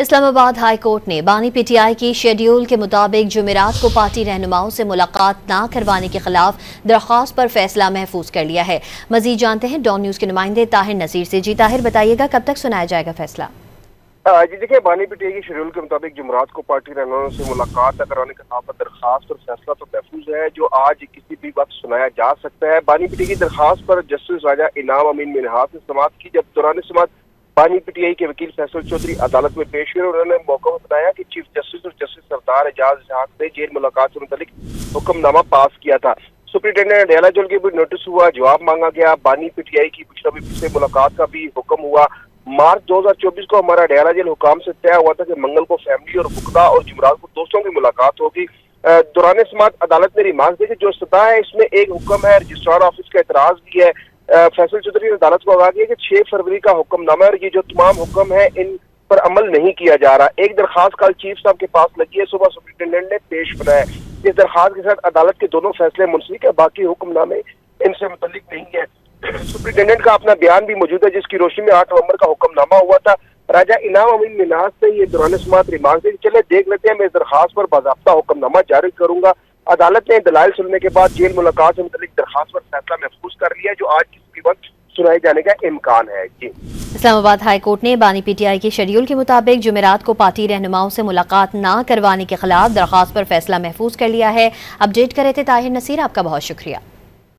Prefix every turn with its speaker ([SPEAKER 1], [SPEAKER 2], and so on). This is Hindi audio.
[SPEAKER 1] इस्लामाबाद हाई कोर्ट ने बानी पीटीआई की शेड्यूल के मुताबिक जुमेरात को पार्टी रहनुमाओं से मुलाकात न करवाने के खिलाफ दरख्वास्त पर फैसला महफूज कर लिया है। मजीद जानते हैं डॉन न्यूज के नुमाइंदे ताहिर नसीर से। जी ताहिर, बताइएगा कब तक सुनाया जाएगा फैसला?
[SPEAKER 2] जी देखिए, बानी पीटीआई की शेड्यूल के मुताबिक जुमेरात को पार्टी रहनुमाओं से मुलाकात करवाने के खिलाफ दरखास्त पर फैसला तो महफूज है, जो आज किसी भी वक्त सुनाया जा सकता है। बानी पीटीआई की दरखास्त पर जस्टिस राजा इनाम अमीन मिनहास ने समाअत की। जब दौरान समाअत बानी पीटीआई के वकील फैसल चौधरी अदालत में पेश हुए, उन्होंने मौका बताया कि चीफ जस्टिस और जस्टिस सरदार एजाज इसहाक ने जेल मुलाकात से मुतालिक हुक्मनामा पास किया था। सुप्रिंटेंडेंट अडयाला जेल के भी नोटिस हुआ, जवाब मांगा गया। बानी पीटीआई की पिछले से मुलाकात का भी हुक्म हुआ। मार्च 2024 को हमारा अडयाला जेल हुकाम से तय हुआ था कि मंगल को फैमिली और फुकरा और जुमेरात को दोस्तों की मुलाकात होगी। दौरान समाअत अदालत ने रिमार्क दी कि जो सजा है इसमें एक हुक्म है, रजिस्ट्रार ऑफिस का एतराज भी है। फैसल चौधरी ने अदालत को आगाह किया कि 6 फरवरी का हुक्मनामा और ये जो तमाम हुक्म है इन पर अमल नहीं किया जा रहा। एक दरखास्त कल चीफ साहब के पास लगी है, सुबह सुप्रिंटेंडेंट ने पेश बनाया। इस दरखास्त के साथ अदालत के दोनों फैसले मुंसलिक है, बाकी हुक्मनामे इनसे मुतल्लिक नहीं है। सुप्रिंटेंडेंट का अपना बयान भी मौजूद है, जिसकी रोशनी में 8 नवंबर का हुक्मनामा हुआ था। राजा इनाम अमीन मिनहास से ये दौरान समाअत रिमार्क दी, चले देख लेते हैं, मैं इस दरखास्त पर बाज़ाब्ता हुक्मनामा जारी करूंगा। अदालत ने दलाइल सुनने के बाद जेल मुलाकात से मुतालिक दरखास्त पर फैसला महफूज कर लिया, जो आज किसी भी वक्त सुनाए जाने का इम्कान है। जी,
[SPEAKER 1] इस्लामाबाद हाई कोर्ट ने बानी पीटीआई के शेड्यूल के मुताबिक जुमेरात को पार्टी रहनुमाओं से मुलाकात न करवाने के खिलाफ दरखास्त पर फैसला महफूज कर लिया है। अपडेट कर रहे थे ताहिर नसीर, आपका बहुत शुक्रिया।